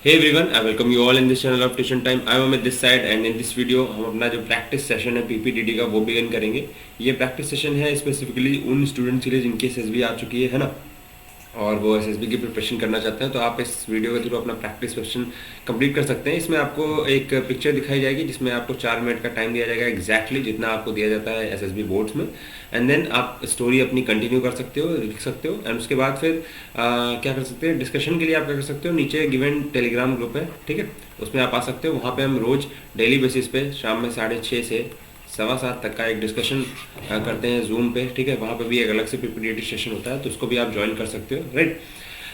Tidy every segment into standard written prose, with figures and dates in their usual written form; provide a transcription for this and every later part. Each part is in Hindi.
Hey everyone, I welcome you all in this channel of Tuition Time. I am Amit this side and in this video हम अपना जो प्रैक्टिस सेशन है पीपीटीटी का वो बिगिन करेंगे। ये प्रैक्टिस सेशन है स्पेसिफिकली उन स्टूडेंट्स के लिए जिनकी एसएसबी आ चुकी है ना, और वो एसएसबी की प्रिपरेशन करना चाहते हैं। तो आप इस वीडियो के थ्रू अपना प्रैक्टिस सेशन कंप्लीट कर सकते हैं। इसमें आपको एक पिक्चर दिखाई जाएगी जिसमें आपको 4 मिनट का टाइम दिया जाएगा, एग्जैक्टली जितना आपको दिया जाता है एसएसबी बोर्ड्स में। एंड देन आप स्टोरी अपनी कंटिन्यू कर सकते हो, लिख सकते हो। एंड उसके बाद फिर क्या कर सकते हैं, डिस्कशन के लिए आप क्या कर सकते हो, नीचे गिवन टेलीग्राम ग्रुप है, ठीक है, उसमें आप आ सकते हो। वहाँ पे हम रोज़ डेली बेसिस पे शाम में 6:30 से 7:15 तक का एक डिस्कशन करते हैं जूम पे, ठीक है। वहाँ पे भी एक अलग से पीपीटी सेशन होता है, तो उसको भी आप ज्वाइन कर सकते हो, राइट।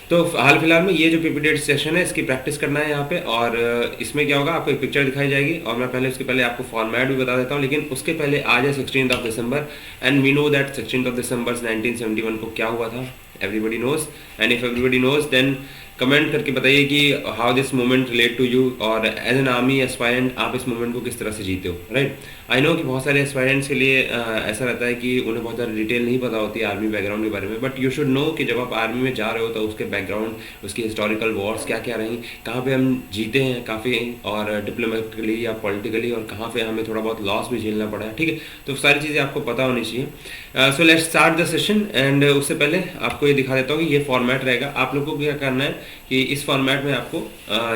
तो हाल फिलहाल में ये जो पीपीटी सेशन है इसकी प्रैक्टिस करना है यहाँ पे। और इसमें क्या होगा, आपको एक पिक्चर दिखाई जाएगी और मैं पहले उसके पहले आपको फॉर्मेट भी बता देता हूँ। लेकिन उसके पहले आज है 16 दिसंबर एंड वी नो दैट 16 दिसंबर 1971 को क्या हुआ था। Everybody knows, and if everybody knows then comment करके बताइए कि how this moment relate to you, और एज एन आर्मी एस्पायरेंट आप इस मोमेंट को किस तरह से जीते हो, राइट। आई नो कि बहुत सारे एस्पायरेंट्स के लिए ऐसा रहता है कि उन्हें बहुत ज़्यादा डिटेल नहीं पता होती है आर्मी बैकग्राउंड के बारे में, बट यू शुड नो कि जब आप आर्मी में जा रहे हो तो उसके बैकग्राउंड, उसकी हिस्टोरिकल वॉर्स क्या क्या रही, कहाँ पे हम जीते हैं काफ़ी, और डिप्लोमेटिकली या पॉलिटिकली, और कहाँ पे हमें थोड़ा बहुत लॉस भी झेलना पड़ा है, ठीक है। तो सारी चीज़ें आपको पता होनी चाहिए। So let's start the session. And उससे पहले आपको ये दिखा देता हूँ कि ये फॉर्मेट रहेगा। आप लोगों को क्या करना है कि इस फॉर्मेट में आपको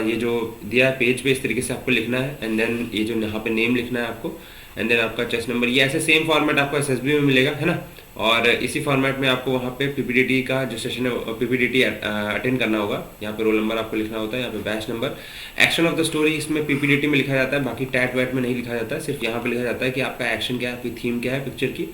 ये जो दिया है पेज पे, इस तरीके से आपको लिखना है। एंड देन ये जो यहाँ पे नेम लिखना है आपको, एंड देन आपका चेस्ट नंबर। ये ऐसे सेम फॉर्मेट आपको एसएसबी में मिलेगा, है ना। और इसी फॉर्मेट में आपको वहाँ पे पीपीटीटी का जो सेशन है पीपीटीटी अटेंड करना होगा। यहाँ पे रोल नंबर आपको लिखना होता है, यहाँ पे batch number. Action of the story इसमें पीपीटीटी में लिखा जाता है, बाकी टैट वैट में नहीं लिखा जाता है। सिर्फ यहाँ पे लिखा जाता है कि आपका एक्शन क्या है, आपकी थीम क्या है पिक्चर की।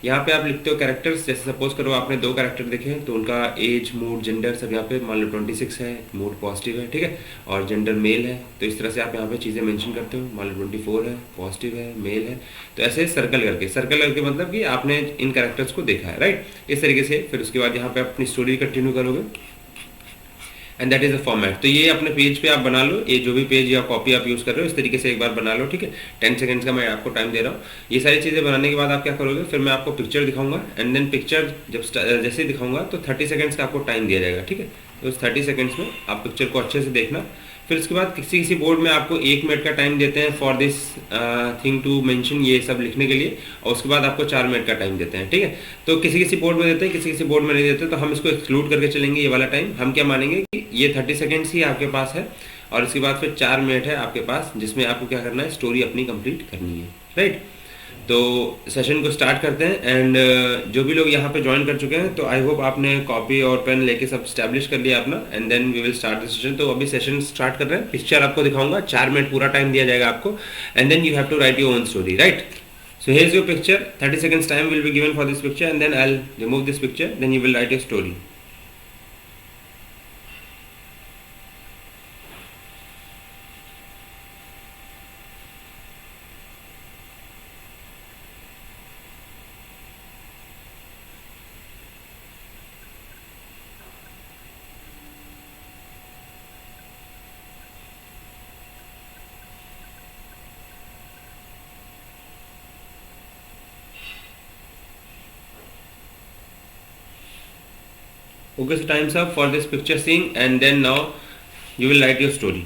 यहाँ पे आप लिखते हो कैरेक्टर्स। जैसे सपोज करो आपने 2 कैरेक्टर देखे तो उनका एज, मूड, जेंडर सब यहाँ पे मान लो 26 है, मूड पॉजिटिव है, ठीक है, और जेंडर मेल है। तो इस तरह से आप यहाँ पे चीज़ें मेंशन करते हो। मान लो 24 है, पॉजिटिव है, मेल है। तो ऐसे सर्कल करके मतलब कि आपने इन कैरेक्टर्स को देखा है, राइट। इस तरीके से फिर उसके बाद यहाँ पे अपनी स्टोरी कंटिन्यू करोगे, and that is a format. तो ये अपने पेज पे आप बना लो, ये जो भी पेज या कॉपी आप यूज़ कर रहे हो इस तरीके से एक बार बना लो, ठीक है। 10 सेकंड्स का मैं आपको टाइम दे रहा हूँ। ये सारी चीज़ें बनाने के बाद आप क्या करोगे, फिर मैं आपको पिक्चर दिखाऊंगा। एंड देन पिक्चर जब जैसे ही दिखाऊंगा तो 30 सेकंड्स का आपको टाइम दिया जाएगा, ठीक है। तो उस 30 सेकंड्स में आप पिक्चर को अच्छे से देखना। फिर उसके बाद किसी किसी बोर्ड में आपको 1 मिनट का टाइम देते हैं for this thing to mention, ये सब लिखने के लिए। और उसके बाद आपको 4 मिनट का टाइम देते हैं, ठीक है। तो किसी किसी बोर्ड में देते हैं, किसी किसी बोर्ड में नहीं देते। तो हम इसको एक्सक्लूड करके चलेंगे ये वाला टाइम। हम क्या मानेंगे कि ये 30 सेकेंड्स ही आपके पास है, और इसके बाद फिर 4 मिनट है आपके पास जिसमें आपको क्या करना है, स्टोरी अपनी कंप्लीट करनी है, राइट। तो सेशन को स्टार्ट करते हैं। एंड जो भी लोग यहाँ पे ज्वाइन कर चुके हैं तो आई होप आपने कॉपी और पेन लेके सब स्टैब्लिश कर लिया अपना। And then we will start the session. तो अभी सेशन स्टार्ट कर रहे हैं। पिक्चर आपको दिखाऊंगा, 4 मिनट पूरा टाइम दिया जाएगा आपको। And then you have to write your own story, right. So here's your picture. 30 seconds time will be given for this picture, and then I'll remove this picture. Then you will write your story. Okay, so time's up for this picture scene, and then now you will write your story.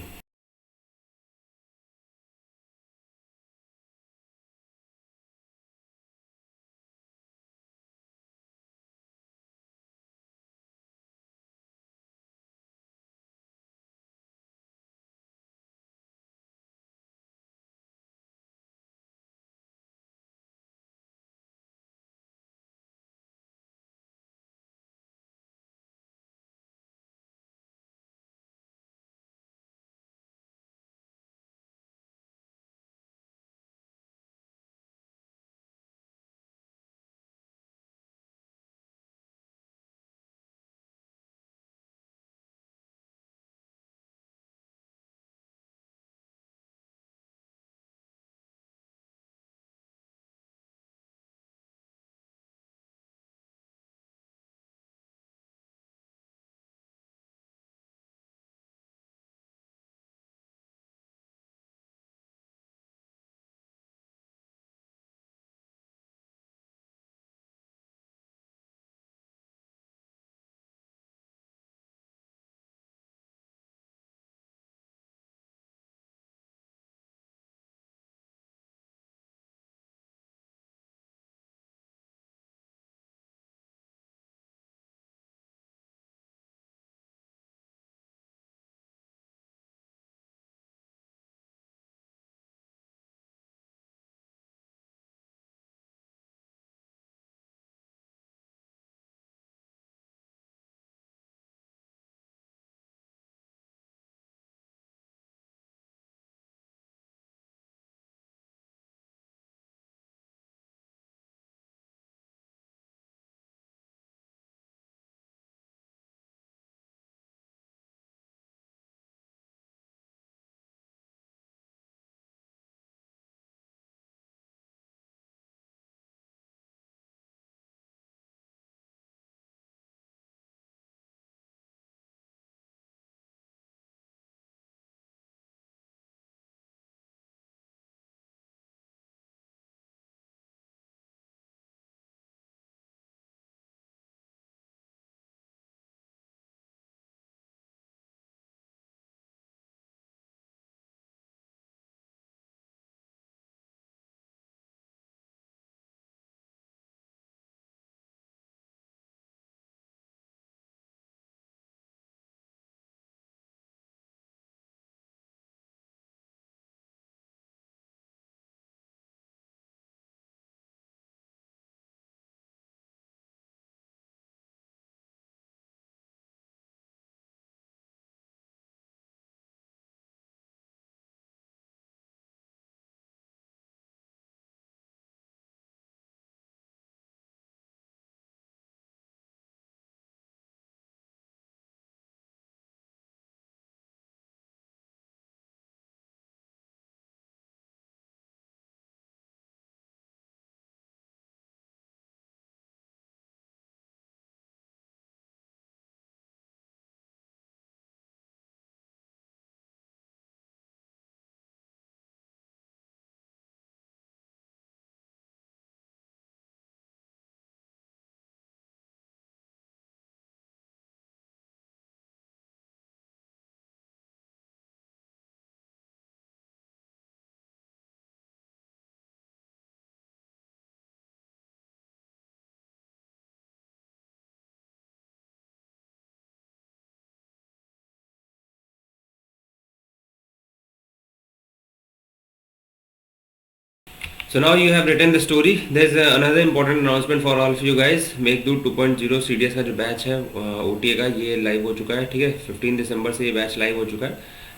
So now you have written the story. There's another important announcement for all of you guys. Meghdoot 2.0 CDS का जो बैच है OTA का, ये लाइव हो चुका है, ठीक है। 15 दिसंबर से ये बैच लाइव हो चुका है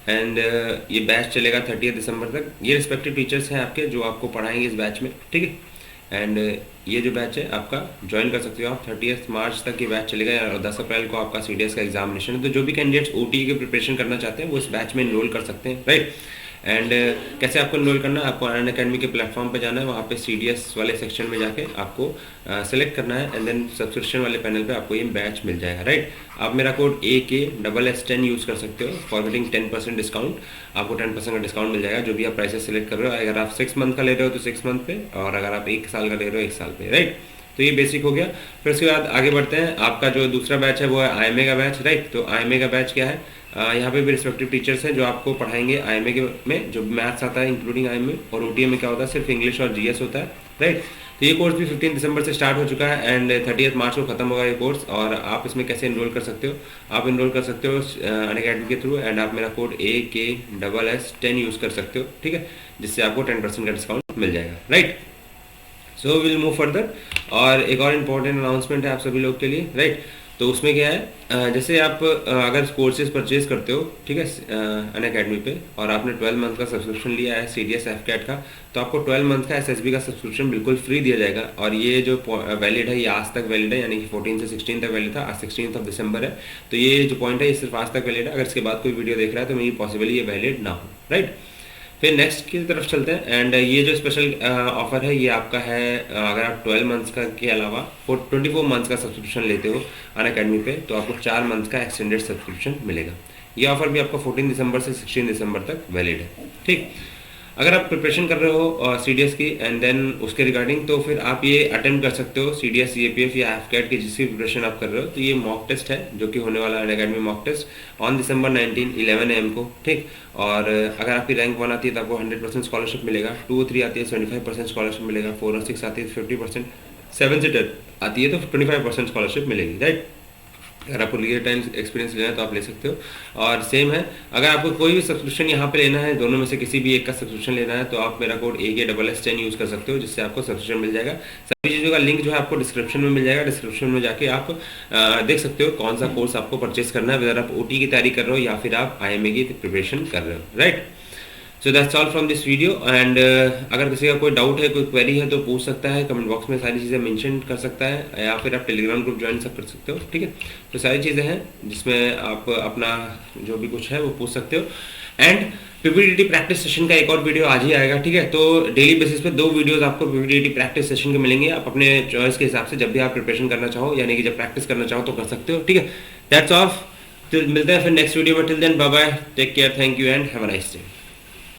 एंड ये बैच चलेगा 30 दिसंबर तक। ये रिस्पेक्टिव टीचर्स हैं आपके जो आपको पढ़ाएंगे इस बैच में, ठीक है। एंड ये जो बैच है आपका ज्वाइन कर सकते हो आप। 30 मार्च तक ये बैच चलेगा और 10 अप्रैल को आपका CDS का एग्जामिनेशन है। तो जो भी कैंडिडेट्स OTA की प्रिपरेशन करना चाहते हैं वो इस बैच में इनरोल कर सकते हैं, राइट। एंड कैसे आपको इनरोल करना है, आपको अनअकैडमी के प्लेटफॉर्म पे जाना है, वहाँ पे CDS वाले सेक्शन में जाके आपको सेलेक्ट करना है एंड देन सब्सक्रिप्शन वाले पैनल पे आपको ये बैच मिल जाएगा, राइट। आप मेरा कोड AKSS10 यूज़ कर सकते हो फॉर गेटिंग 10% डिस्काउंट। आपको 10% का डिस्काउंट मिल जाएगा जो भी आप प्राइसेस सेलेक्ट कर रहे हो। अगर आप 6 मंथ का ले रहे हो तो 6 मंथ पे, और अगर आप 1 साल का ले रहे हो 1 साल पे, राइट। तो ये बेसिक हो गया। फिर उसके बाद आगे बढ़ते हैं। आपका जो दूसरा बैच है वो है IMA का बैच, राइट। तो IMA का बैच क्या है, यहाँ पे भी रिस्पेक्टिव टीचर्स हैं जो आपको पढ़ाएंगे IMA के में जो मैथ्स आता है इंक्लूडिंग IMA, और OTA में क्या होता है सिर्फ इंग्लिश और GS होता है, राइट। तो ये कोर्स भी 15 दिसंबर से स्टार्ट हो चुका है एंड 30 मार्च को खत्म होगा ये कोर्स। और आप इसमें कैसे इनरोल कर सकते हो, आप इनरोल कर सकते हो अनअकैडमी के थ्रू एंड आप मेरा कोड AKSS10 यूज़ कर सकते हो, ठीक है, जिससे आपको 10% का डिस्काउंट मिल जाएगा, right. So will move further. और एक और इम्पोर्टेंट अनाउंसमेंट है आप सभी लोग के लिए, राइट। तो उसमें क्या है, जैसे आप अगर कोर्सेज परचेज करते हो, ठीक है, अनअकैडमी पे, और आपने 12 मंथ का सब्सक्रिप्शन लिया है CDS FCAT का, तो आपको 12 मंथ का SSB का सब्सक्रिप्शन बिल्कुल फ्री दिया जाएगा। और ये जो वैलिड है ये आज तक वैलिड है, यानी कि 14 से 16 तक वैलिड था, आज 16 दिसंबर है। तो ये जो पॉइंट है ये सिर्फ आज तक वैलिड है। अगर इसके बाद कोई वीडियो देख रहा है तो मेरी पॉसिबली ये वैलिड ना हो, राइट। फिर नेक्स्ट की तरफ चलते हैं एंड ये जो स्पेशल ऑफर है ये आपका है अगर आप 12 मंथ्स का के अलावा 24 मंथ्स का सब्सक्रिप्शन लेते हो अनअकैडमी पे, तो आपको 4 मंथ्स का एक्सटेंडेड सब्सक्रिप्शन मिलेगा। ये ऑफर भी आपका 14 दिसंबर से 16 दिसंबर तक वैलिड है, ठीक। अगर आप प्रिपरेशन कर रहे हो CDS की एंड देन उसके रिगार्डिंग, तो फिर आप ये अटेम्प्ट कर सकते हो CDS CAPF या FCAT की जिसकी प्रिपरेशन आप कर रहे हो। तो ये मॉक टेस्ट है जो कि होने वाला है Unacademy mock test on December 19 11 AM को, ठीक। और अगर आपकी रैंक 1 आती है तो आपको 100% स्कॉलरशिप मिलेगा, 2 और 3 आती है 75% स्कॉलरशिप मिलेगा, 4 और 6 आती है 50%, 7 से 10 आती है तो 25% स्कॉलरशिप मिलेगी, राइट। अगर आपको रियल टाइम एक्सपीरियंस लेना है तो आप ले सकते हो। और सेम है, अगर आपको कोई भी सब्सक्रिप्शन यहाँ पे लेना है, दोनों में से किसी भी एक का सब्सक्रिप्शन लेना है, तो आप मेरा कोड AKSS10 यूज़ कर सकते हो, जिससे आपको सब्सक्रिप्शन मिल जाएगा। सभी चीज़ों का लिंक जो है आपको डिस्क्रिप्शन में मिल जाएगा। डिस्क्रिप्शन में जाके आप देख सकते हो कौन सा कोर्स आपको परचेस करना है, वेदर आप OT की तैयारी कर रहे हो या फिर आप IMA की प्रिपरेशन कर रहे हो, right. So that's all from this video and अगर किसी का कोई डाउट है, कोई क्वेरी है तो पूछ सकता है कमेंट बॉक्स में, सारी चीज़ें मेंशन कर सकता है, या फिर आप टेलीग्राम ग्रुप ज्वाइन कर सकते हो, ठीक है। तो सारी चीज़ें हैं जिसमें आप अपना जो भी कुछ है वो पूछ सकते हो। एंड PPDT प्रैक्टिस सेशन का एक और वीडियो आज ही आएगा, ठीक है। तो डेली बेसिस पे 2 वीडियोस आपको PPDT प्रैक्टिस सेशन के मिलेंगे। आप अपने चॉइस के हिसाब से जब भी आप प्रिपरेशन करना चाहो, यानी कि जब प्रैक्टिस करना चाहो तो कर सकते हो, ठीक है। That's all. मिलते हैं फिर नेक्स्ट वीडियो में। Till then bye bye, take care, thank you and have a nice day.